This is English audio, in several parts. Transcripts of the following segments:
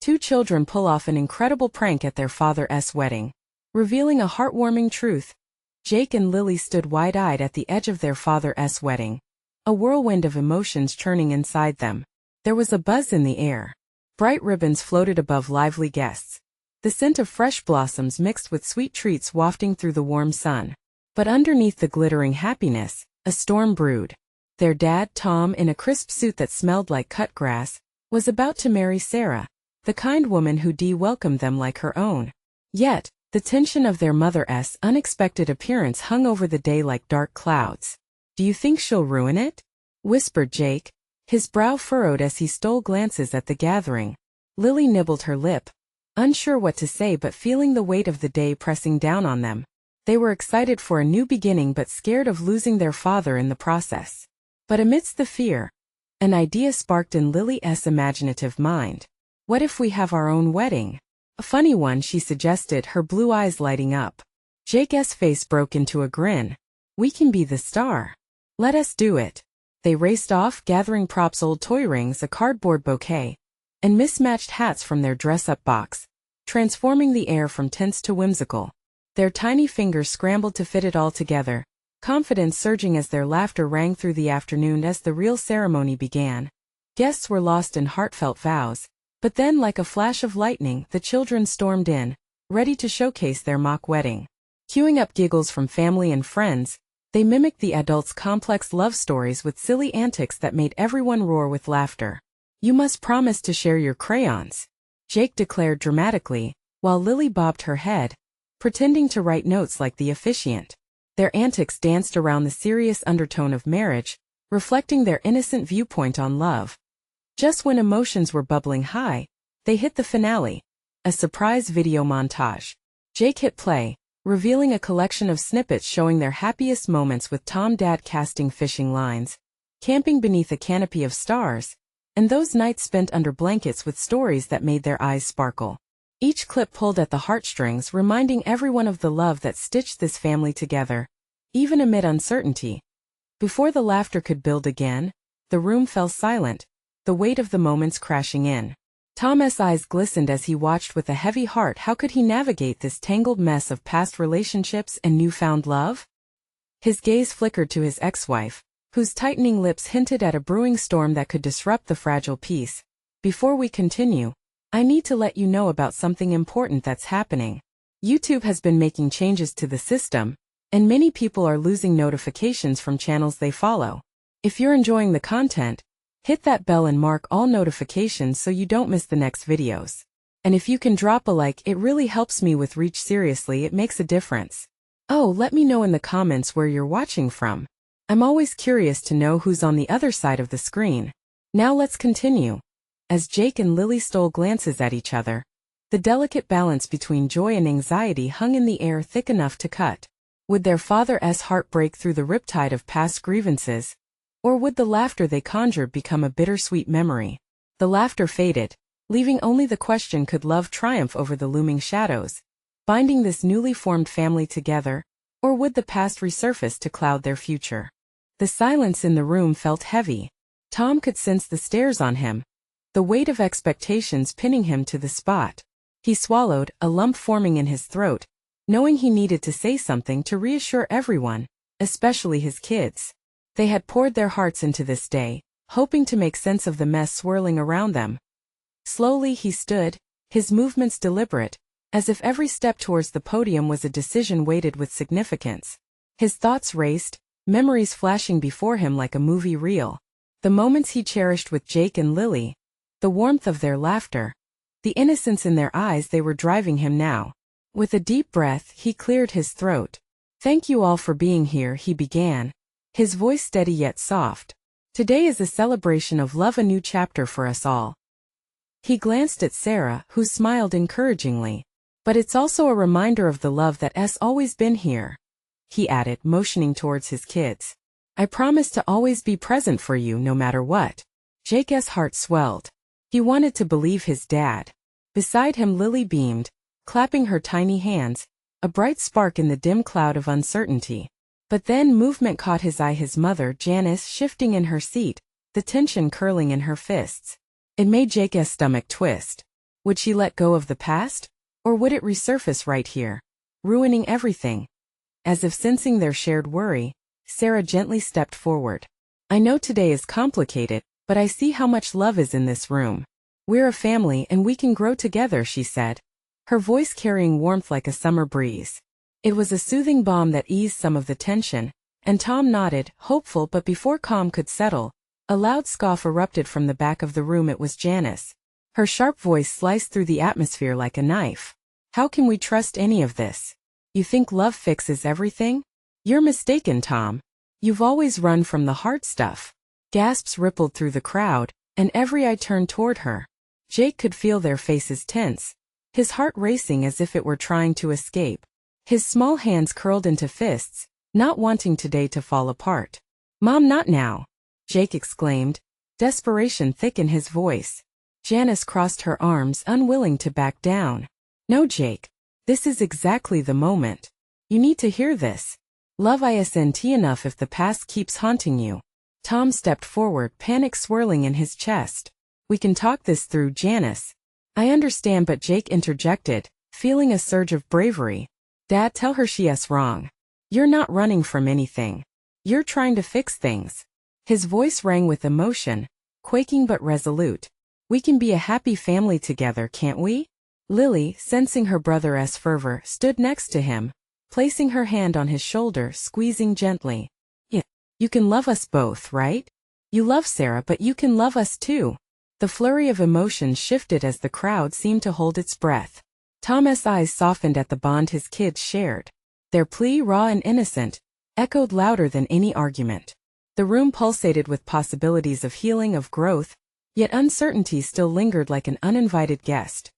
Two children pull off an incredible prank at their father's wedding, revealing a heartwarming truth. Jake and Lily stood wide-eyed at the edge of their father's wedding, a whirlwind of emotions churning inside them. There was a buzz in the air. Bright ribbons floated above lively guests, the scent of fresh blossoms mixed with sweet treats wafting through the warm sun. But underneath the glittering happiness, a storm brewed. Their dad, Tom, in a crisp suit that smelled like cut grass, was about to marry Sarah, the kind woman who welcomed them like her own. Yet, the tension of their mother's unexpected appearance hung over the day like dark clouds. "Do you think she'll ruin it?" whispered Jake, his brow furrowed as he stole glances at the gathering. Lily nibbled her lip, unsure what to say but feeling the weight of the day pressing down on them. They were excited for a new beginning but scared of losing their father in the process. But amidst the fear, an idea sparked in Lily's imaginative mind. "What if we have our own wedding?" "A funny one," she suggested, her blue eyes lighting up. Jake's face broke into a grin. "We can be the star. Let us do it." They raced off, gathering props, old toy rings, a cardboard bouquet, and mismatched hats from their dress-up box, transforming the air from tense to whimsical. Their tiny fingers scrambled to fit it all together, confidence surging as their laughter rang through the afternoon. As the real ceremony began, guests were lost in heartfelt vows. But then, like a flash of lightning, the children stormed in, ready to showcase their mock wedding. Queuing up giggles from family and friends, they mimicked the adults' complex love stories with silly antics that made everyone roar with laughter. "You must promise to share your crayons," Jake declared dramatically, while Lily bobbed her head, pretending to write notes like the officiant. Their antics danced around the serious undertone of marriage, reflecting their innocent viewpoint on love. Just when emotions were bubbling high, they hit the finale, a surprise video montage. Jake hit play, revealing a collection of snippets showing their happiest moments, with Tom dad casting fishing lines, camping beneath a canopy of stars, and those nights spent under blankets with stories that made their eyes sparkle. Each clip pulled at the heartstrings, reminding everyone of the love that stitched this family together, even amid uncertainty. Before the laughter could build again, the room fell silent, the weight of the moments crashing in. Tom's eyes glistened as he watched with a heavy heart. How could he navigate this tangled mess of past relationships and newfound love? His gaze flickered to his ex-wife, whose tightening lips hinted at a brewing storm that could disrupt the fragile peace. "Before we continue, I need to let you know about something important that's happening. YouTube has been making changes to the system, and many people are losing notifications from channels they follow. If you're enjoying the content, hit that bell and mark all notifications so you don't miss the next videos. And if you can drop a like, it really helps me with reach. Seriously, it makes a difference. Oh, let me know in the comments where you're watching from. I'm always curious to know who's on the other side of the screen." Now let's continue. As Jake and Lily stole glances at each other, the delicate balance between joy and anxiety hung in the air, thick enough to cut. Would their father's heart break through the riptide of past grievances? Or would the laughter they conjured become a bittersweet memory? The laughter faded, leaving only the question: could love triumph over the looming shadows, binding this newly formed family together? Or would the past resurface to cloud their future? The silence in the room felt heavy. Tom could sense the stares on him, the weight of expectations pinning him to the spot. He swallowed, a lump forming in his throat, knowing he needed to say something to reassure everyone, especially his kids. They had poured their hearts into this day, hoping to make sense of the mess swirling around them. Slowly he stood, his movements deliberate, as if every step towards the podium was a decision weighted with significance. His thoughts raced, memories flashing before him like a movie reel. The moments he cherished with Jake and Lily, the warmth of their laughter, the innocence in their eyes. They were driving him now. With a deep breath, he cleared his throat. "Thank you all for being here," he began, his voice steady yet soft. "Today is a celebration of love, a new chapter for us all." He glanced at Sarah, who smiled encouragingly. "But it's also a reminder of the love that's always been here," he added, motioning towards his kids. "I promise to always be present for you no matter what." Jake's heart swelled. He wanted to believe his dad. Beside him, Lily beamed, clapping her tiny hands, a bright spark in the dim cloud of uncertainty. But then movement caught his eye, his mother, Janice, shifting in her seat, the tension curling in her fists. It made Jake's stomach twist. Would she let go of the past? Or would it resurface right here, ruining everything? As if sensing their shared worry, Sarah gently stepped forward. I know today is complicated, but I see how much love is in this room. We're a family and we can grow together, she said, her voice carrying warmth like a summer breeze. It was a soothing balm that eased some of the tension, and Tom nodded, hopeful, but before calm could settle, a loud scoff erupted from the back of the room. It was Janice. Her sharp voice sliced through the atmosphere like a knife. How can we trust any of this? You think love fixes everything? You're mistaken, Tom. You've always run from the hard stuff. Gasps rippled through the crowd, and every eye turned toward her. Jake could feel their faces tense, his heart racing as if it were trying to escape. His small hands curled into fists, not wanting today to fall apart. Mom, not now, Jake exclaimed, desperation thick in his voice. Janice crossed her arms, unwilling to back down. No, Jake. This is exactly the moment. You need to hear this. Love isn't enough if the past keeps haunting you. Tom stepped forward, panic swirling in his chest. We can talk this through, Janice. I understand, but Jake interjected, feeling a surge of bravery. Dad, tell her she's wrong. You're not running from anything. You're trying to fix things. His voice rang with emotion, quaking but resolute. We can be a happy family together, can't we? Lily, sensing her brother's fervor, stood next to him, placing her hand on his shoulder, squeezing gently. Yeah, you can love us both, right? You love Sarah, but you can love us too. The flurry of emotions shifted as the crowd seemed to hold its breath. Tom's eyes softened at the bond his kids shared. Their plea, raw and innocent, echoed louder than any argument. The room pulsated with possibilities of healing, of growth, yet uncertainty still lingered like an uninvited guest.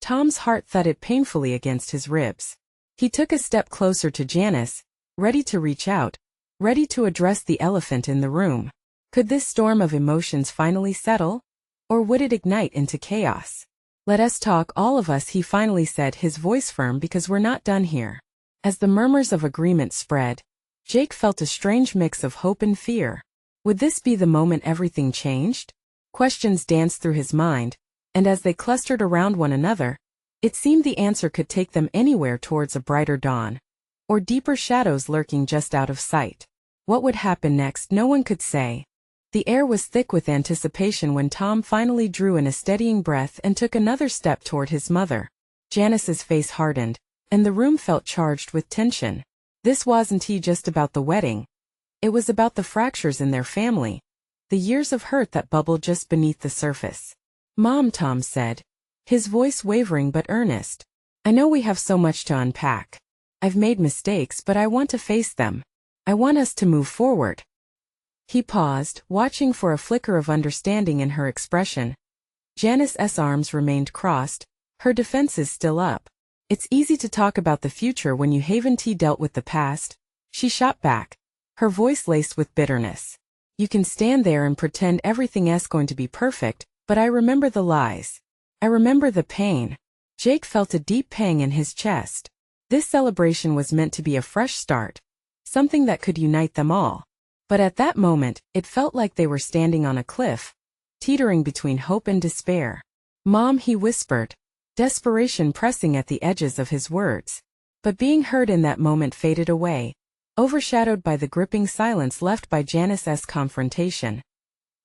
Tom's heart thudded painfully against his ribs. He took a step closer to Janice, ready to reach out, ready to address the elephant in the room. Could this storm of emotions finally settle? Or would it ignite into chaos? Let us talk, all of us, he finally said, his voice firm, because we're not done here. As the murmurs of agreement spread, Jake felt a strange mix of hope and fear. Would this be the moment everything changed? Questions danced through his mind, and as they clustered around one another, it seemed the answer could take them anywhere towards a brighter dawn, or deeper shadows lurking just out of sight. What would happen next, no one could say. The air was thick with anticipation when Tom finally drew in a steadying breath and took another step toward his mother. Janice's face hardened, and the room felt charged with tension. This wasn't just about the wedding. It was about the fractures in their family, the years of hurt that bubbled just beneath the surface. Mom, Tom said, his voice wavering but earnest. I know we have so much to unpack. I've made mistakes, but I want to face them. I want us to move forward. He paused, watching for a flicker of understanding in her expression. Janice's arms remained crossed, her defenses still up. It's easy to talk about the future when you haven't dealt with the past, she shot back, her voice laced with bitterness. You can stand there and pretend everything's going to be perfect, but I remember the lies. I remember the pain. Jake felt a deep pang in his chest. This celebration was meant to be a fresh start, something that could unite them all. But at that moment, it felt like they were standing on a cliff, teetering between hope and despair. Mom, he whispered, desperation pressing at the edges of his words. But being heard in that moment faded away, overshadowed by the gripping silence left by Janice's confrontation.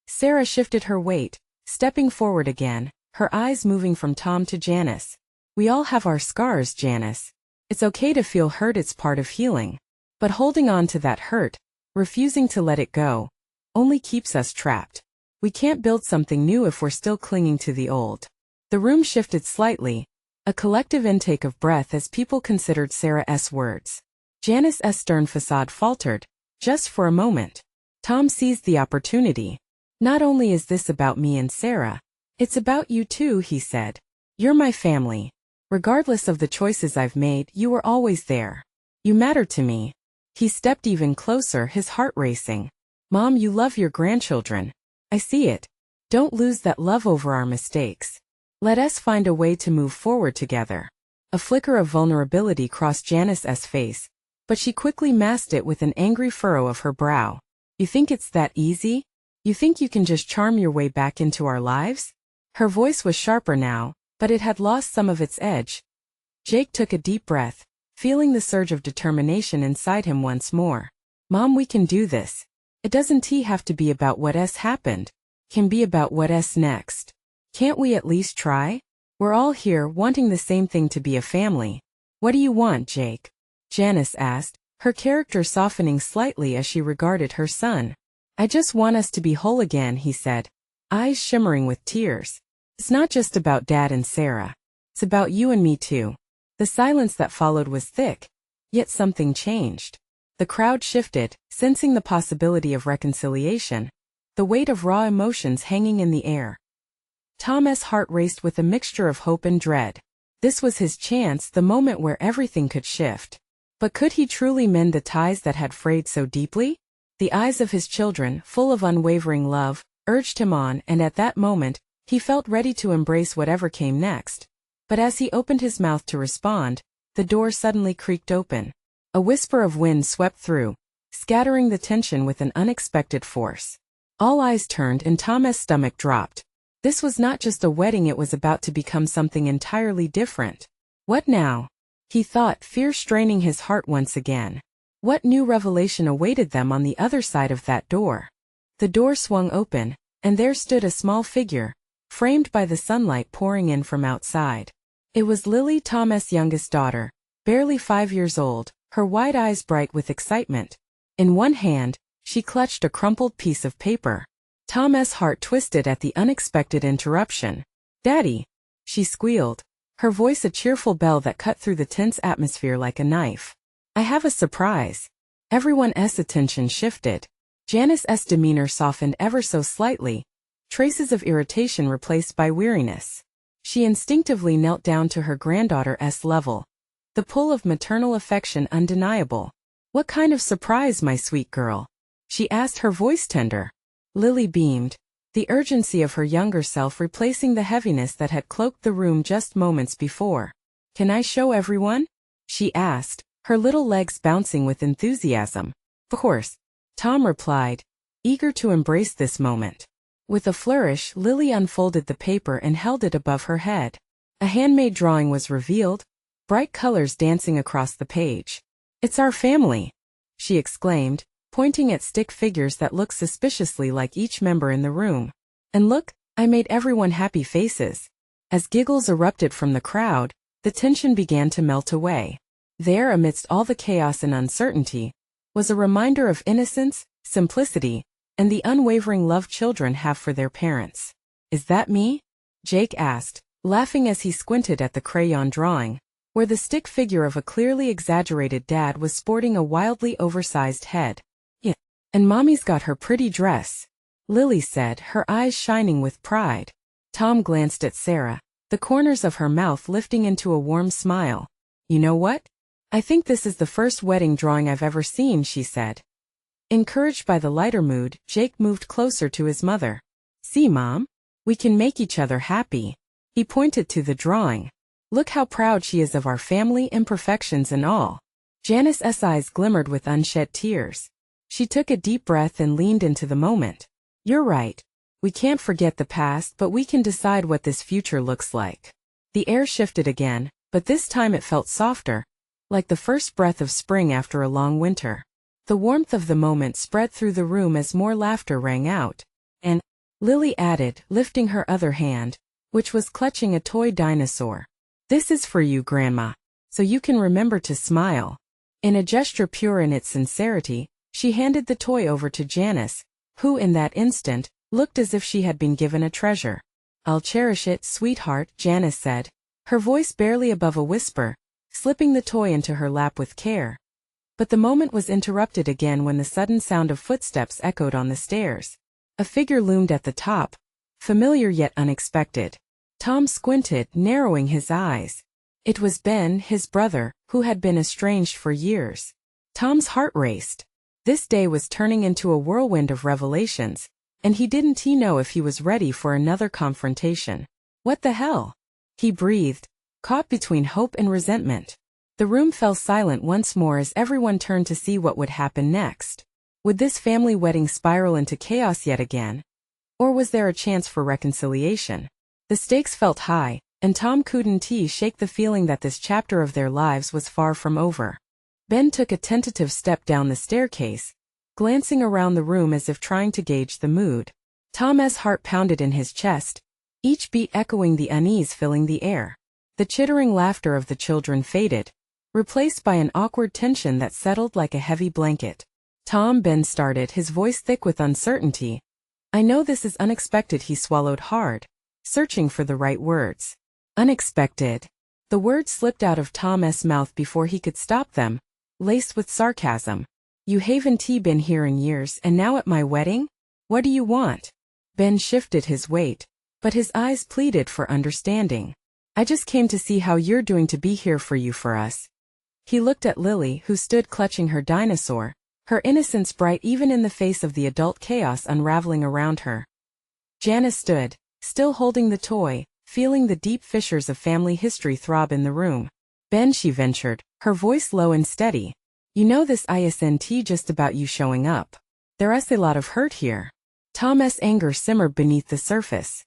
Sarah shifted her weight, stepping forward again, her eyes moving from Tom to Janice. We all have our scars, Janice. It's okay to feel hurt, it's part of healing. But holding on to that hurt, refusing to let it go, only keeps us trapped. We can't build something new if we're still clinging to the old. The room shifted slightly, a collective intake of breath as people considered Sarah's words. Janice's stern facade faltered, just for a moment. Tom seized the opportunity. Not only is this about me and Sarah, it's about you too, he said. You're my family. Regardless of the choices I've made, you were always there. You matter to me. He stepped even closer, his heart racing. Mom, you love your grandchildren. I see it. Don't lose that love over our mistakes. Let us find a way to move forward together. A flicker of vulnerability crossed Janice's face, but she quickly masked it with an angry furrow of her brow. You think it's that easy? You think you can just charm your way back into our lives? Her voice was sharper now, but it had lost some of its edge. Jake took a deep breath, feeling the surge of determination inside him once more. Mom, we can do this. It doesn't have to be about what's happened. It can be about what's next. Can't we at least try? We're all here wanting the same thing, to be a family. What do you want, Jake? Janice asked, her character softening slightly as she regarded her son. I just want us to be whole again, he said, eyes shimmering with tears. It's not just about Dad and Sarah. It's about you and me too. The silence that followed was thick, yet something changed. The crowd shifted, sensing the possibility of reconciliation, the weight of raw emotions hanging in the air. Tom's heart raced with a mixture of hope and dread. This was his chance, the moment where everything could shift. But could he truly mend the ties that had frayed so deeply? The eyes of his children, full of unwavering love, urged him on, and at that moment, he felt ready to embrace whatever came next. But as he opened his mouth to respond, the door suddenly creaked open. A whisper of wind swept through, scattering the tension with an unexpected force. All eyes turned and Tom's stomach dropped. This was not just a wedding, it was about to become something entirely different. What now? He thought, fear straining his heart once again. What new revelation awaited them on the other side of that door? The door swung open, and there stood a small figure, framed by the sunlight pouring in from outside. It was Lily, Tom's youngest daughter, barely 5 years old, her wide eyes bright with excitement. In one hand, she clutched a crumpled piece of paper. Tom's heart twisted at the unexpected interruption. Daddy! She squealed, her voice a cheerful bell that cut through the tense atmosphere like a knife. I have a surprise. Everyone's attention shifted. Janice's demeanor softened ever so slightly, traces of irritation replaced by weariness. She instinctively knelt down to her granddaughter's level, the pull of maternal affection undeniable. What kind of surprise, my sweet girl? She asked, her voice tender. Lily beamed, the urgency of her younger self replacing the heaviness that had cloaked the room just moments before. Can I show everyone? She asked, her little legs bouncing with enthusiasm. Of course, Tom replied, eager to embrace this moment. With a flourish, Lily unfolded the paper and held it above her head. A handmade drawing was revealed, bright colors dancing across the page. It's our family, she exclaimed, pointing at stick figures that looked suspiciously like each member in the room. And look, I made everyone happy faces. As giggles erupted from the crowd, the tension began to melt away. There, amidst all the chaos and uncertainty, was a reminder of innocence, simplicity, and the unwavering love children have for their parents. Is that me? Jake asked, laughing as he squinted at the crayon drawing, where the stick figure of a clearly exaggerated dad was sporting a wildly oversized head. Yeah, and Mommy's got her pretty dress, Lily said, her eyes shining with pride. Tom glanced at Sarah, the corners of her mouth lifting into a warm smile. You know what? I think this is the first wedding drawing I've ever seen, she said. Encouraged by the lighter mood, Jake moved closer to his mother. See, Mom? We can make each other happy. He pointed to the drawing. Look how proud she is of our family, imperfections and all. Janice's eyes glimmered with unshed tears. She took a deep breath and leaned into the moment. You're right. We can't forget the past, but we can decide what this future looks like. The air shifted again, but this time it felt softer, like the first breath of spring after a long winter. The warmth of the moment spread through the room as more laughter rang out. And, Lily added, lifting her other hand, which was clutching a toy dinosaur. This is for you, Grandma, so you can remember to smile. In a gesture pure in its sincerity, she handed the toy over to Janice, who in that instant, looked as if she had been given a treasure. I'll cherish it, sweetheart, Janice said, her voice barely above a whisper, slipping the toy into her lap with care. But the moment was interrupted again when the sudden sound of footsteps echoed on the stairs. A figure loomed at the top, familiar yet unexpected. Tom squinted, narrowing his eyes. It was Ben, his brother, who had been estranged for years. Tom's heart raced. This day was turning into a whirlwind of revelations, and he didn't know if he was ready for another confrontation. What the hell? He breathed, caught between hope and resentment. The room fell silent once more as everyone turned to see what would happen next. Would this family wedding spiral into chaos yet again? Or was there a chance for reconciliation? The stakes felt high, and Tom couldn't shake the feeling that this chapter of their lives was far from over. Ben took a tentative step down the staircase, glancing around the room as if trying to gauge the mood. Tom's heart pounded in his chest, each beat echoing the unease filling the air. The chittering laughter of the children faded, replaced by an awkward tension that settled like a heavy blanket. Ben started, his voice thick with uncertainty. "I know this is unexpected," he swallowed hard, searching for the right words. "Unexpected." The words slipped out of Tom's mouth before he could stop them, laced with sarcasm. "You haven't been here in years, and now at my wedding? What do you want?" Ben shifted his weight, but his eyes pleaded for understanding. "I just came to see how you're doing, to be here for you, for us." He looked at Lily, who stood clutching her dinosaur, her innocence bright even in the face of the adult chaos unraveling around her. Janice stood, still holding the toy, feeling the deep fissures of family history throb in the room. "Ben," she ventured, her voice low and steady, "you know this isn't just about you showing up. There's a lot of hurt here." Tom's anger simmered beneath the surface.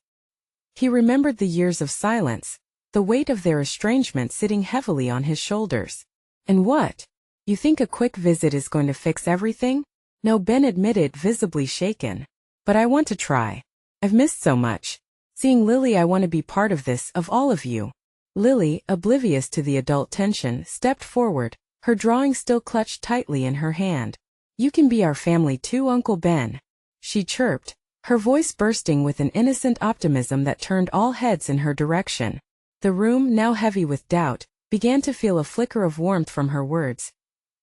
He remembered the years of silence, the weight of their estrangement sitting heavily on his shoulders. "And what? You think a quick visit is going to fix everything?" "No," Ben admitted, visibly shaken. "But I want to try. I've missed so much. Seeing Lily, I want to be part of this, of all of you." Lily, oblivious to the adult tension, stepped forward, her drawing still clutched tightly in her hand. "You can be our family too, Uncle Ben," she chirped, her voice bursting with an innocent optimism that turned all heads in her direction. The room, now heavy with doubt, began to feel a flicker of warmth from her words.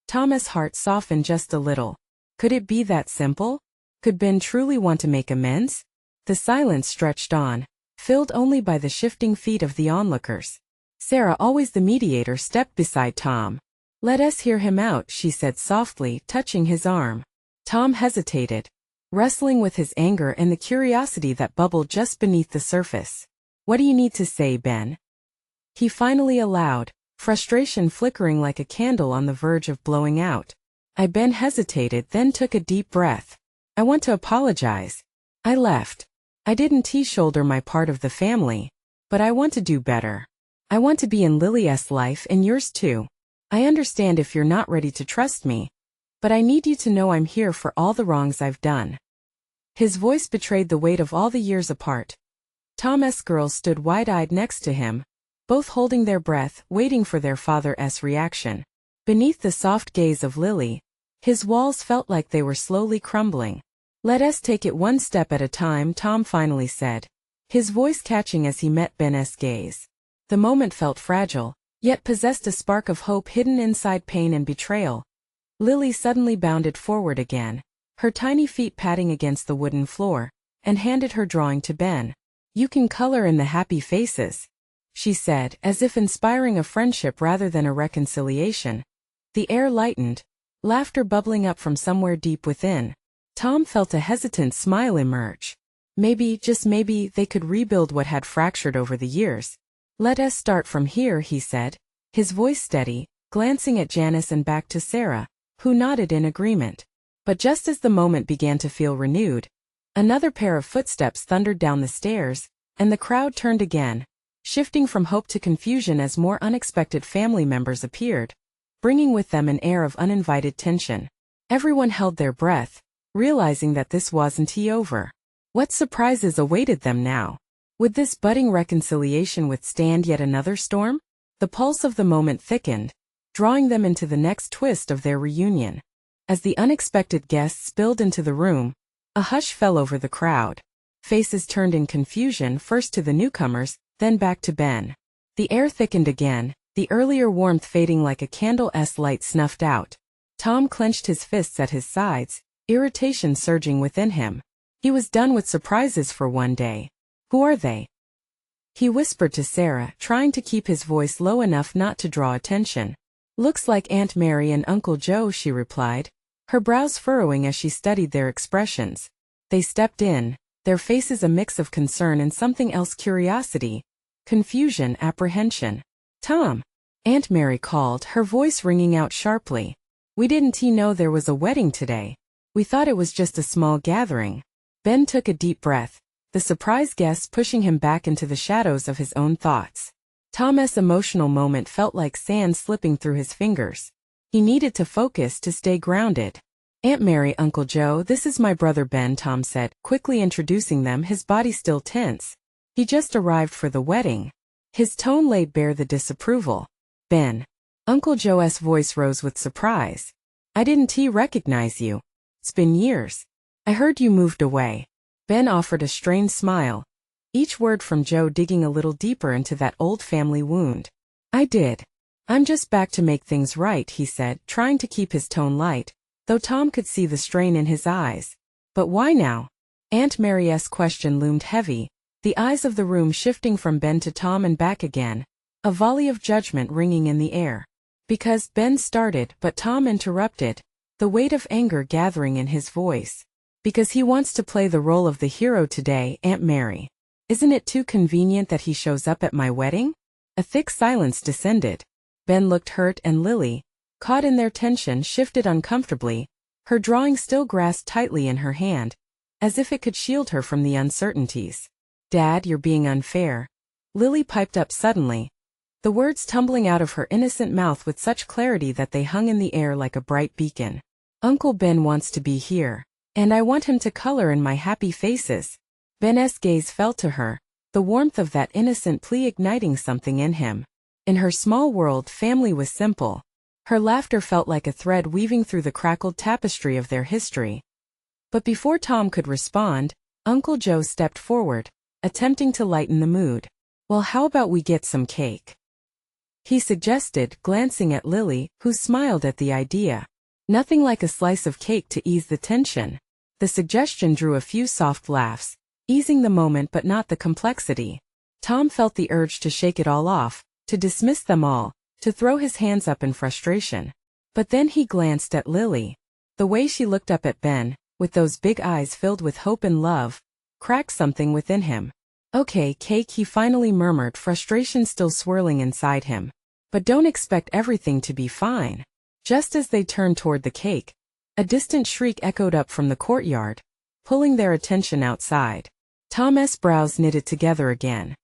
Tom's heart softened just a little. Could it be that simple? Could Ben truly want to make amends? The silence stretched on, filled only by the shifting feet of the onlookers. Sarah, always the mediator, stepped beside Tom. "Let us hear him out," she said softly, touching his arm. Tom hesitated, wrestling with his anger and the curiosity that bubbled just beneath the surface. "What do you need to say, Ben?" he finally allowed, frustration flickering like a candle on the verge of blowing out. Ben hesitated, then took a deep breath. "I want to apologize. I left. I didn't shoulder my part of the family, but I want to do better. I want to be in Lily's life and yours too. I understand if you're not ready to trust me, but I need you to know I'm here for all the wrongs I've done." His voice betrayed the weight of all the years apart. Tom's girls stood wide-eyed next to him, both holding their breath, waiting for their father's reaction. Beneath the soft gaze of Lily, his walls felt like they were slowly crumbling. "Let us take it one step at a time," Tom finally said, his voice catching as he met Ben's gaze. The moment felt fragile, yet possessed a spark of hope hidden inside pain and betrayal. Lily suddenly bounded forward again, her tiny feet patting against the wooden floor, and handed her drawing to Ben. "You can color in the happy faces," she said, as if inspiring a friendship rather than a reconciliation. The air lightened, laughter bubbling up from somewhere deep within. Tom felt a hesitant smile emerge. Maybe, just maybe, they could rebuild what had fractured over the years. "Let us start from here," he said, his voice steady, glancing at Janice and back to Sarah, who nodded in agreement. But just as the moment began to feel renewed, another pair of footsteps thundered down the stairs, and the crowd turned again, shifting from hope to confusion as more unexpected family members appeared, bringing with them an air of uninvited tension. Everyone held their breath, realizing that this wasn't over. What surprises awaited them now? Would this budding reconciliation withstand yet another storm? The pulse of the moment thickened, drawing them into the next twist of their reunion. As the unexpected guests spilled into the room, a hush fell over the crowd. Faces turned in confusion, first to the newcomers, then back to Ben. The air thickened again, the earlier warmth fading like a candle's light snuffed out. Tom clenched his fists at his sides, irritation surging within him. He was done with surprises for one day. "Who are they?" he whispered to Sarah, trying to keep his voice low enough not to draw attention. "Looks like Aunt Mary and Uncle Joe," she replied, her brows furrowing as she studied their expressions. They stepped in, their faces a mix of concern and something else, curiosity, confusion, apprehension. "Tom!" Aunt Mary called, her voice ringing out sharply. "We didn't know there was a wedding today. We thought it was just a small gathering." Ben took a deep breath, the surprise guest pushing him back into the shadows of his own thoughts. Tom's emotional moment felt like sand slipping through his fingers. He needed to focus to stay grounded. "Aunt Mary, Uncle Joe, this is my brother Ben," Tom said, quickly introducing them, his body still tense. He just arrived for the wedding. His tone laid bare the disapproval. "Ben." Uncle Joe's voice rose with surprise. "I didn't recognize you. It's been years. I heard you moved away." Ben offered a strained smile, each word from Joe digging a little deeper into that old family wound. "I did. I'm just back to make things right," he said, trying to keep his tone light, though Tom could see the strain in his eyes. "But why now?" Aunt Mary's question loomed heavy, the eyes of the room shifting from Ben to Tom and back again, a volley of judgment ringing in the air. "Because," Ben started, but Tom interrupted, the weight of anger gathering in his voice. "Because he wants to play the role of the hero today, Aunt Mary. Isn't it too convenient that he shows up at my wedding?" A thick silence descended. Ben looked hurt, and Lily, caught in their tension, shifted uncomfortably, her drawing still grasped tightly in her hand, as if it could shield her from the uncertainties. "Dad, you're being unfair," Lily piped up suddenly, the words tumbling out of her innocent mouth with such clarity that they hung in the air like a bright beacon. "Uncle Ben wants to be here, and I want him to color in my happy faces." Ben's gaze fell to her, the warmth of that innocent plea igniting something in him. In her small world, family was simple. Her laughter felt like a thread weaving through the crackled tapestry of their history. But before Tom could respond, Uncle Joe stepped forward, attempting to lighten the mood. "Well, how about we get some cake?" he suggested, glancing at Lily, who smiled at the idea. Nothing like a slice of cake to ease the tension. The suggestion drew a few soft laughs, easing the moment but not the complexity. Tom felt the urge to shake it all off, to dismiss them all, to throw his hands up in frustration. But then he glanced at Lily. The way she looked up at Ben, with those big eyes filled with hope and love, cracked something within him. "Okay, cake," he finally murmured, frustration still swirling inside him. "But don't expect everything to be fine." Just as they turned toward the cake, a distant shriek echoed up from the courtyard, pulling their attention outside. Tom's brows knitted together again.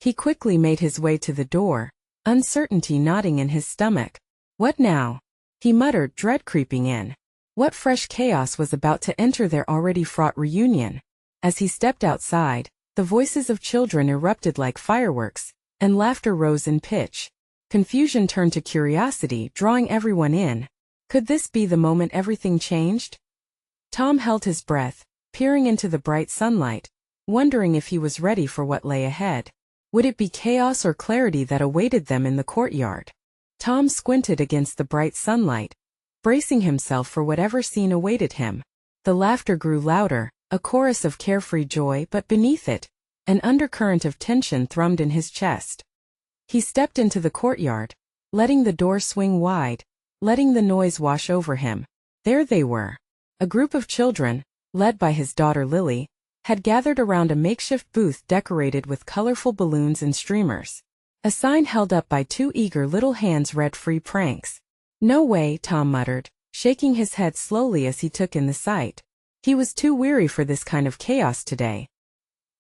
He quickly made his way to the door, uncertainty knotting in his stomach. "What now?" he muttered, dread creeping in. What fresh chaos was about to enter their already fraught reunion? As he stepped outside, the voices of children erupted like fireworks, and laughter rose in pitch. Confusion turned to curiosity, drawing everyone in. Could this be the moment everything changed? Tom held his breath, peering into the bright sunlight, wondering if he was ready for what lay ahead. Would it be chaos or clarity that awaited them in the courtyard? Tom squinted against the bright sunlight, bracing himself for whatever scene awaited him. The laughter grew louder, a chorus of carefree joy, but beneath it, an undercurrent of tension thrummed in his chest. He stepped into the courtyard, letting the door swing wide, letting the noise wash over him. There they were. A group of children, led by his daughter Lily, had gathered around a makeshift booth decorated with colorful balloons and streamers. A sign held up by two eager little hands read "Free Pranks." "No way," Tom muttered, shaking his head slowly as he took in the sight. He was too weary for this kind of chaos today.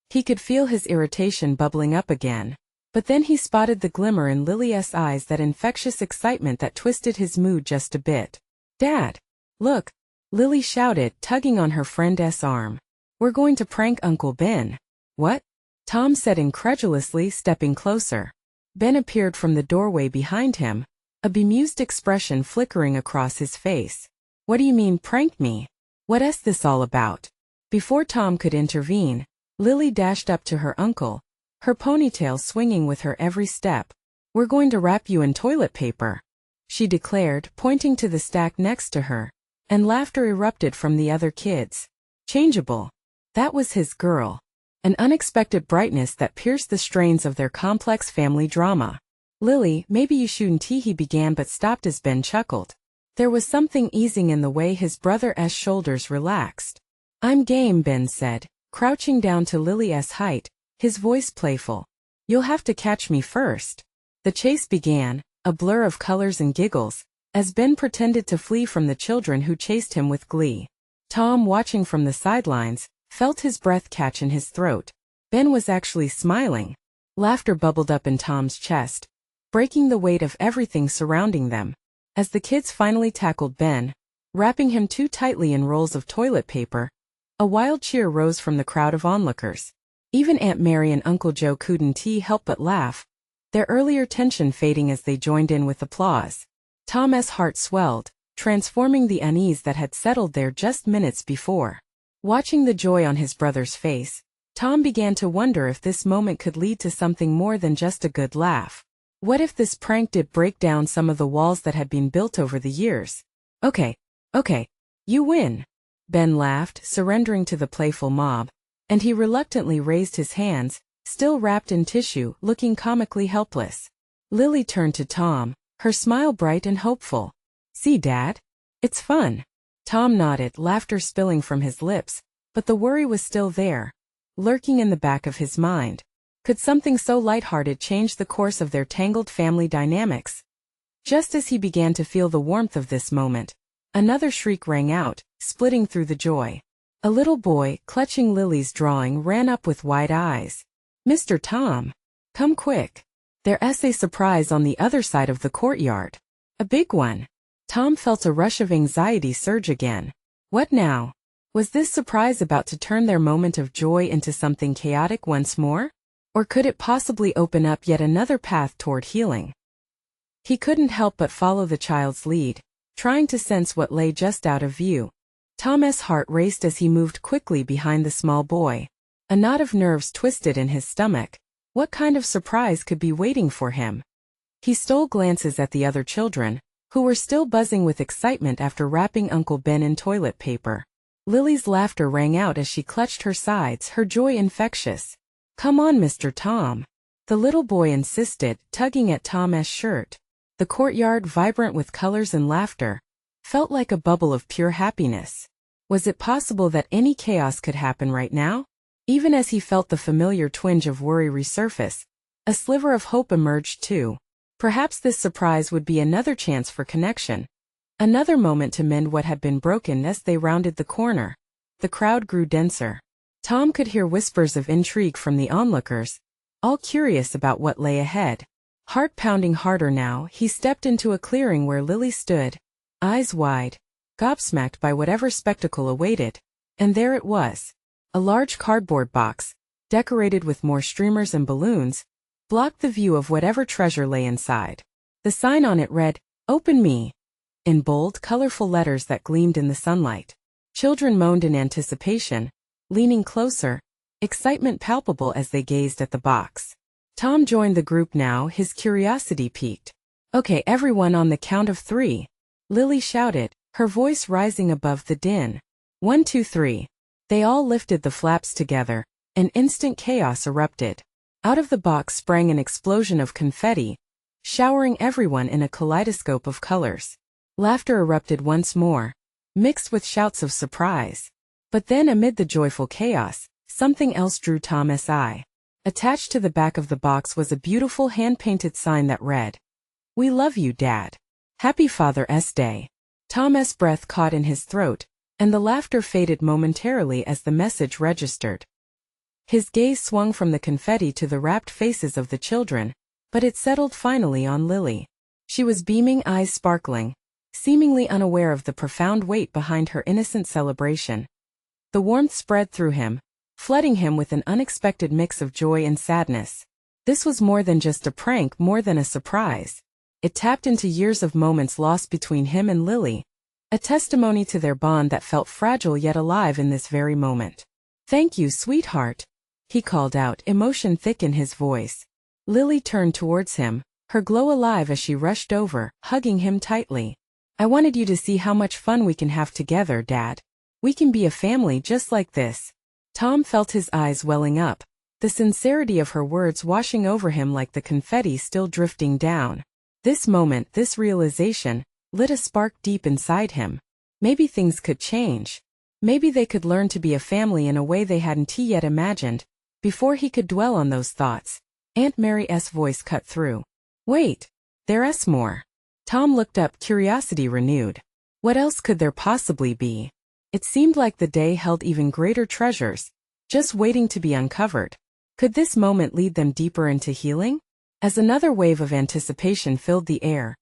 He could feel his irritation bubbling up again. But then he spotted the glimmer in Lily's eyes, that infectious excitement that twisted his mood just a bit. "Dad! Look!" Lily shouted, tugging on her friend's arm. "We're going to prank Uncle Ben." "What?" Tom said incredulously, stepping closer. Ben appeared from the doorway behind him, a bemused expression flickering across his face. "What do you mean, prank me? What's this all about?" Before Tom could intervene, Lily dashed up to her uncle, her ponytail swinging with her every step. "We're going to wrap you in toilet paper," she declared, pointing to the stack next to her, and laughter erupted from the other kids. Changeable. That was his girl. An unexpected brightness that pierced the strains of their complex family drama. "Lily, maybe you shouldn't," he began, but stopped as Ben chuckled. There was something easing in the way his brother's shoulders relaxed. "I'm game," Ben said, crouching down to Lily's height, his voice playful. "You'll have to catch me first." The chase began, a blur of colors and giggles, as Ben pretended to flee from the children who chased him with glee. Tom, watching from the sidelines, felt his breath catch in his throat. Ben was actually smiling. Laughter bubbled up in Tom's chest, breaking the weight of everything surrounding them. As the kids finally tackled Ben, wrapping him too tightly in rolls of toilet paper, a wild cheer rose from the crowd of onlookers. Even Aunt Mary and Uncle Joe couldn't help but laugh, their earlier tension fading as they joined in with applause. Tom's heart swelled, transforming the unease that had settled there just minutes before. Watching the joy on his brother's face, Tom began to wonder if this moment could lead to something more than just a good laugh. What if this prank did break down some of the walls that had been built over the years? Okay, you win. Ben laughed, surrendering to the playful mob, and he reluctantly raised his hands, still wrapped in tissue, looking comically helpless. Lily turned to Tom, her smile bright and hopeful. See, Dad? It's fun. Tom nodded, laughter spilling from his lips, but the worry was still there, lurking in the back of his mind. Could something so lighthearted change the course of their tangled family dynamics? Just as he began to feel the warmth of this moment, another shriek rang out, splitting through the joy. A little boy, clutching Lily's drawing, ran up with wide eyes. Mr. Tom! Come quick! There's a surprise on the other side of the courtyard. A big one. Tom felt a rush of anxiety surge again. What now? Was this surprise about to turn their moment of joy into something chaotic once more? Or could it possibly open up yet another path toward healing? He couldn't help but follow the child's lead, trying to sense what lay just out of view. Tom's heart raced as he moved quickly behind the small boy. A knot of nerves twisted in his stomach. What kind of surprise could be waiting for him? He stole glances at the other children, who were still buzzing with excitement after wrapping Uncle Ben in toilet paper. Lily's laughter rang out as she clutched her sides, her joy infectious. Come on, Mr. Tom. The little boy insisted, tugging at Tom's shirt. The courtyard, vibrant with colors and laughter, felt like a bubble of pure happiness. Was it possible that any chaos could happen right now? Even as he felt the familiar twinge of worry resurface, a sliver of hope emerged too. Perhaps this surprise would be another chance for connection. Another moment to mend what had been broken. As they rounded the corner, the crowd grew denser. Tom could hear whispers of intrigue from the onlookers, all curious about what lay ahead. Heart pounding harder now, he stepped into a clearing where Lily stood, eyes wide, gobsmacked by whatever spectacle awaited. And there it was. A large cardboard box, decorated with more streamers and balloons, blocked the view of whatever treasure lay inside. The sign on it read, "Open me," in bold, colorful letters that gleamed in the sunlight. Children moaned in anticipation, leaning closer, excitement palpable as they gazed at the box. Tom joined the group now, his curiosity piqued. Okay, everyone, on the count of 3. Lily shouted, her voice rising above the din. 1, 2, 3. They all lifted the flaps together, and instant chaos erupted. Out of the box sprang an explosion of confetti, showering everyone in a kaleidoscope of colors. Laughter erupted once more, mixed with shouts of surprise. But then, amid the joyful chaos, something else drew Tom's eye. Attached to the back of the box was a beautiful hand-painted sign that read, "We love you, Dad. Happy Father's Day." Tom's breath caught in his throat, and the laughter faded momentarily as the message registered. His gaze swung from the confetti to the rapt faces of the children, but it settled finally on Lily. She was beaming, eyes sparkling, seemingly unaware of the profound weight behind her innocent celebration. The warmth spread through him, flooding him with an unexpected mix of joy and sadness. This was more than just a prank, more than a surprise. It tapped into years of moments lost between him and Lily, a testimony to their bond that felt fragile yet alive in this very moment. "Thank you, sweetheart," he called out, emotion thick in his voice. Lily turned towards him, her glow alive as she rushed over, hugging him tightly. "I wanted you to see how much fun we can have together, Dad. We can be a family just like this." Tom felt his eyes welling up, the sincerity of her words washing over him like the confetti still drifting down. This moment, this realization, lit a spark deep inside him. Maybe things could change. Maybe they could learn to be a family in a way they hadn't yet imagined. Before he could dwell on those thoughts, Aunt Mary's voice cut through. "Wait, there's more." Tom looked up, curiosity renewed. What else could there possibly be? It seemed like the day held even greater treasures, just waiting to be uncovered. Could this moment lead them deeper into healing? As another wave of anticipation filled the air,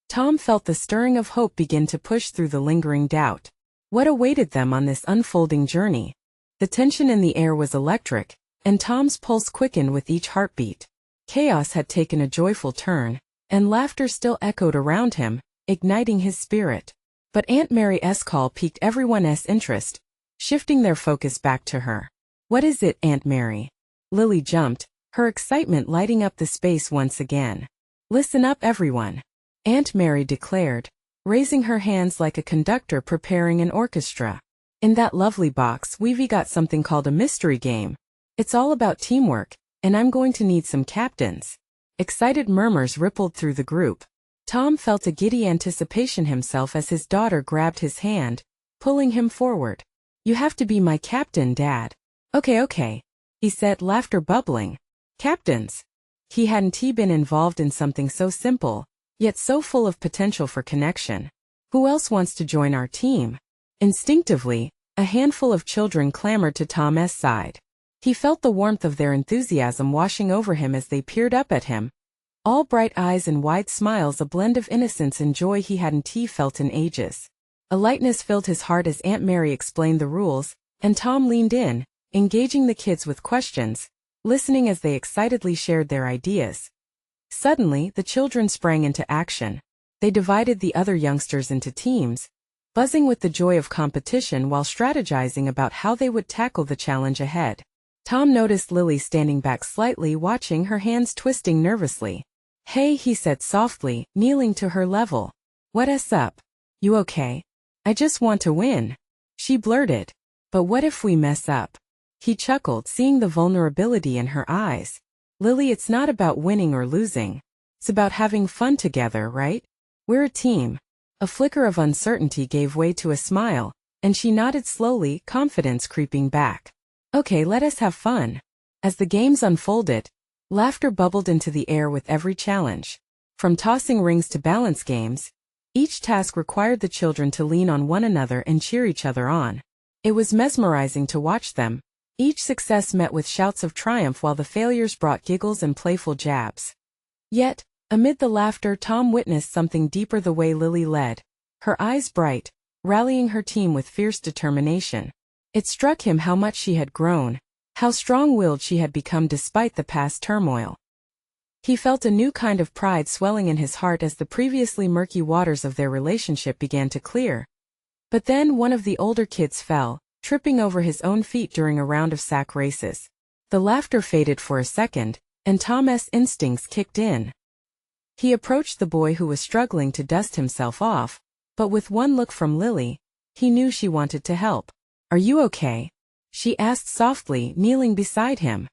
Tom felt the stirring of hope begin to push through the lingering doubt. What awaited them on this unfolding journey? The tension in the air was electric, and Tom's pulse quickened with each heartbeat. Chaos had taken a joyful turn, and laughter still echoed around him, igniting his spirit. But Aunt Mary's call piqued everyone's interest, shifting their focus back to her. "What is it, Aunt Mary?" Lily jumped, her excitement lighting up the space once again. "Listen up, everyone," Aunt Mary declared, raising her hands like a conductor preparing an orchestra. "In that lovely box, we've got something called a mystery game. It's all about teamwork, and I'm going to need some captains." Excited murmurs rippled through the group. Tom felt a giddy anticipation himself as his daughter grabbed his hand, pulling him forward. "You have to be my captain, Dad." Okay, he said, laughter bubbling. Captains. He hadn't been involved in something so simple, yet so full of potential for connection. "Who else wants to join our team?" Instinctively, a handful of children clamored to Tom's side. He felt the warmth of their enthusiasm washing over him as they peered up at him. All bright eyes and wide smiles, a blend of innocence and joy he hadn't felt in ages. A lightness filled his heart as Aunt Mary explained the rules, and Tom leaned in, engaging the kids with questions, listening as they excitedly shared their ideas. Suddenly, the children sprang into action. They divided the other youngsters into teams, buzzing with the joy of competition while strategizing about how they would tackle the challenge ahead. Tom noticed Lily standing back slightly, watching, her hands twisting nervously. "Hey," he said softly, kneeling to her level. "What's up? You okay?" "I just want to win," she blurted. "But what if we mess up?" He chuckled, seeing the vulnerability in her eyes. "Lily, it's not about winning or losing. It's about having fun together, right? We're a team." A flicker of uncertainty gave way to a smile, and she nodded slowly, confidence creeping back. "Okay, let us have fun." As the games unfolded, laughter bubbled into the air with every challenge. From tossing rings to balance games, each task required the children to lean on one another and cheer each other on. It was mesmerizing to watch them, each success met with shouts of triumph while the failures brought giggles and playful jabs. Yet, amid the laughter, Tom witnessed something deeper. The way Lily led, her eyes bright, rallying her team with fierce determination. It struck him how much she had grown, how strong-willed she had become despite the past turmoil. He felt a new kind of pride swelling in his heart as the previously murky waters of their relationship began to clear. But then one of the older kids fell, tripping over his own feet during a round of sack races. The laughter faded for a second, and Tom's instincts kicked in. He approached the boy who was struggling to dust himself off, but with one look from Lily, he knew she wanted to help. "Are you okay?" she asked softly, kneeling beside him.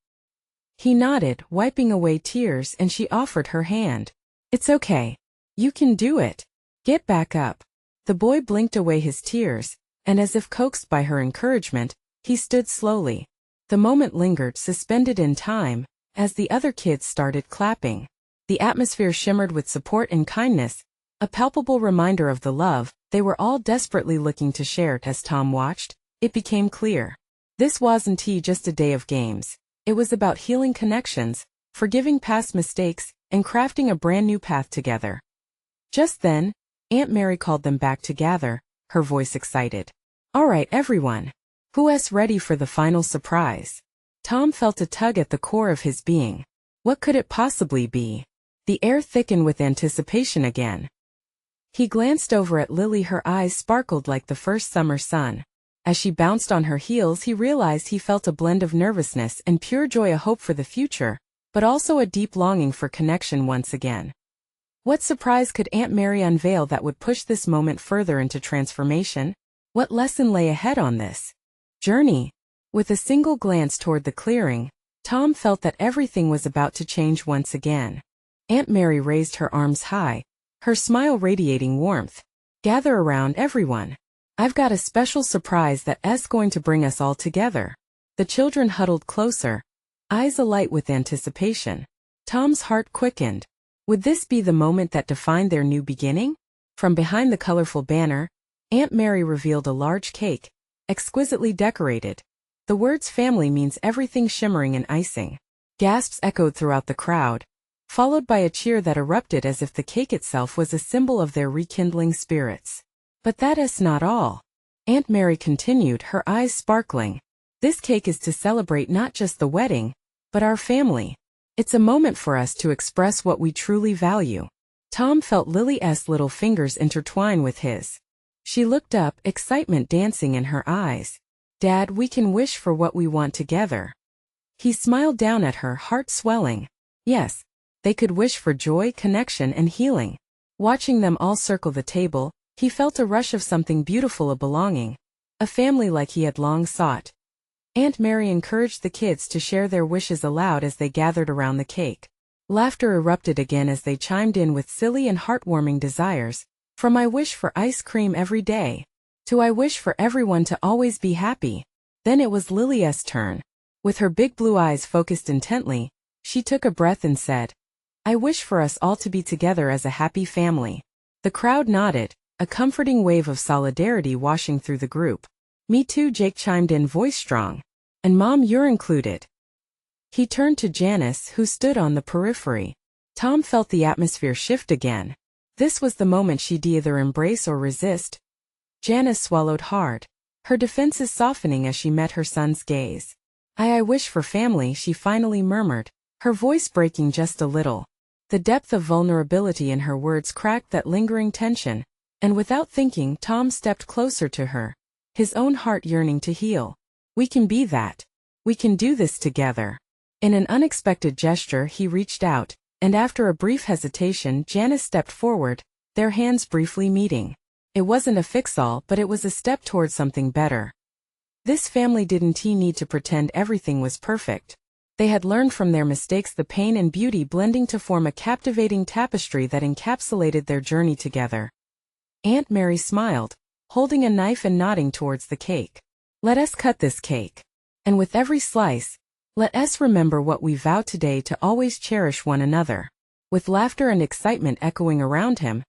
He nodded, wiping away tears, and she offered her hand. "It's okay. You can do it. Get back up." The boy blinked away his tears, and as if coaxed by her encouragement, he stood slowly. The moment lingered, suspended in time, as the other kids started clapping. The atmosphere shimmered with support and kindness, a palpable reminder of the love they were all desperately looking to share. As Tom watched, it became clear. This wasn't just a day of games. It was about healing connections, forgiving past mistakes, and crafting a brand new path together. Just then, Aunt Mary called them back to gather, her voice excited. "All right, everyone. Who's ready for the final surprise?" Tom felt a tug at the core of his being. What could it possibly be? The air thickened with anticipation again. He glanced over at Lily, her eyes sparkled like the first summer sun. As she bounced on her heels, he realized he felt a blend of nervousness and pure joy, a hope for the future, but also a deep longing for connection once again. What surprise could Aunt Mary unveil that would push this moment further into transformation? What lesson lay ahead on this journey? With a single glance toward the clearing, Tom felt that everything was about to change once again. Aunt Mary raised her arms high, her smile radiating warmth. "Gather around, everyone. I've got a special surprise that's going to bring us all together." The children huddled closer, eyes alight with anticipation. Tom's heart quickened. Would this be the moment that defined their new beginning? From behind the colorful banner, Aunt Mary revealed a large cake, exquisitely decorated. The words family means everything shimmering in icing. Gasps echoed throughout the crowd, followed by a cheer that erupted as if the cake itself was a symbol of their rekindling spirits. But that is not all. Aunt Mary continued, her eyes sparkling. This cake is to celebrate not just the wedding, but our family. It's a moment for us to express what we truly value. Tom felt Lily's little fingers intertwine with his. She looked up, excitement dancing in her eyes. Dad, we can wish for what we want together. He smiled down at her, heart swelling. Yes, they could wish for joy, connection, and healing. Watching them all circle the table, he felt a rush of something beautiful, a belonging. A family like he had long sought. Aunt Mary encouraged the kids to share their wishes aloud as they gathered around the cake. Laughter erupted again as they chimed in with silly and heartwarming desires, from I wish for ice cream every day, to I wish for everyone to always be happy. Then it was Lily's turn. With her big blue eyes focused intently, she took a breath and said, I wish for us all to be together as a happy family. The crowd nodded, a comforting wave of solidarity washing through the group. Me too, Jake chimed in, voice strong. And Mom, you're included. He turned to Janice, who stood on the periphery. Tom felt the atmosphere shift again. This was the moment she'd either embrace or resist. Janice swallowed hard, her defenses softening as she met her son's gaze. I wish for family, she finally murmured, her voice breaking just a little. The depth of vulnerability in her words cracked that lingering tension, and without thinking, Tom stepped closer to her, his own heart yearning to heal. We can be that. We can do this together. In an unexpected gesture, he reached out, and after a brief hesitation, Janice stepped forward, their hands briefly meeting. It wasn't a fix-all, but it was a step toward something better. This family didn't need to pretend everything was perfect. They had learned from their mistakes, the pain and beauty blending to form a captivating tapestry that encapsulated their journey together. Aunt Mary smiled, holding a knife and nodding towards the cake. Let us cut this cake. And with every slice, let us remember what we vow today, to always cherish one another. With laughter and excitement echoing around him,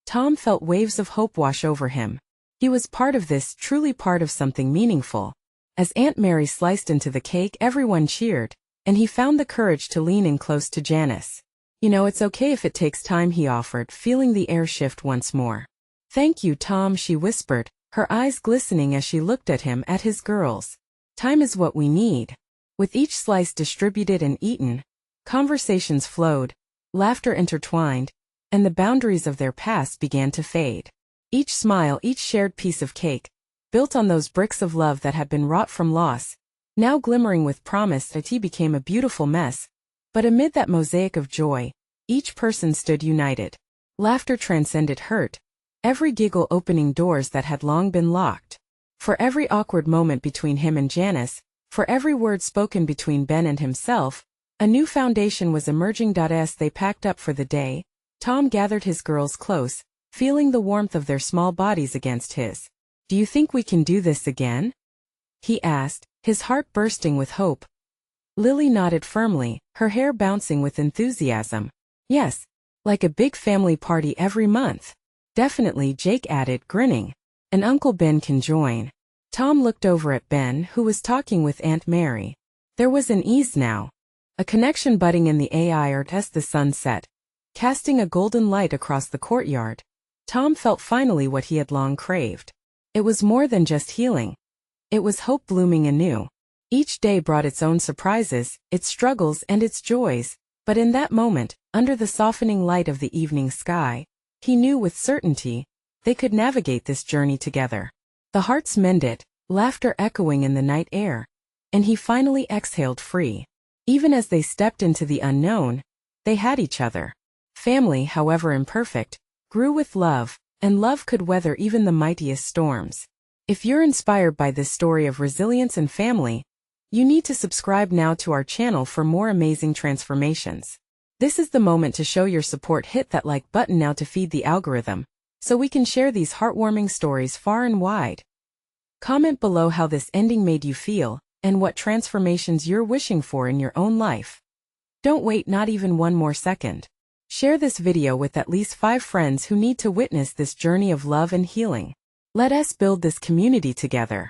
Tom felt waves of hope wash over him. He was part of this, truly part of something meaningful. As Aunt Mary sliced into the cake, everyone cheered, and he found the courage to lean in close to Janice. You know, it's okay if it takes time, he offered, feeling the air shift once more. Thank you, Tom, she whispered, her eyes glistening as she looked at him, at his girls. Time is what we need. With each slice distributed and eaten, conversations flowed, laughter intertwined, and the boundaries of their past began to fade. Each smile, each shared piece of cake, built on those bricks of love that had been wrought from loss, now glimmering with promise, it became a beautiful mess. But amid that mosaic of joy, each person stood united. Laughter transcended hurt, every giggle opening doors that had long been locked. For every awkward moment between him and Janice, for every word spoken between Ben and himself, a new foundation was emerging. As they packed up for the day, Tom gathered his girls close, feeling the warmth of their small bodies against his. Do you think we can do this again? He asked, his heart bursting with hope. Lily nodded firmly, her hair bouncing with enthusiasm. Yes, like a big family party every month. Definitely, Jake added, grinning. And Uncle Ben can join. Tom looked over at Ben, who was talking with Aunt Mary. There was an ease now. A connection budding in the air as the sun set, casting a golden light across the courtyard. Tom felt finally what he had long craved. It was more than just healing. It was hope blooming anew. Each day brought its own surprises, its struggles and its joys, but in that moment, under the softening light of the evening sky, he knew with certainty, they could navigate this journey together. The hearts mended, laughter echoing in the night air, and he finally exhaled free. Even as they stepped into the unknown, they had each other. Family, however imperfect, grew with love, and love could weather even the mightiest storms. If you're inspired by this story of resilience and family, you need to subscribe now to our channel for more amazing transformations. This is the moment to show your support. Hit that like button now to feed the algorithm, so we can share these heartwarming stories far and wide. Comment below how this ending made you feel, and what transformations you're wishing for in your own life. Don't wait not even one more second. Share this video with at least 5 friends who need to witness this journey of love and healing. Let us build this community together.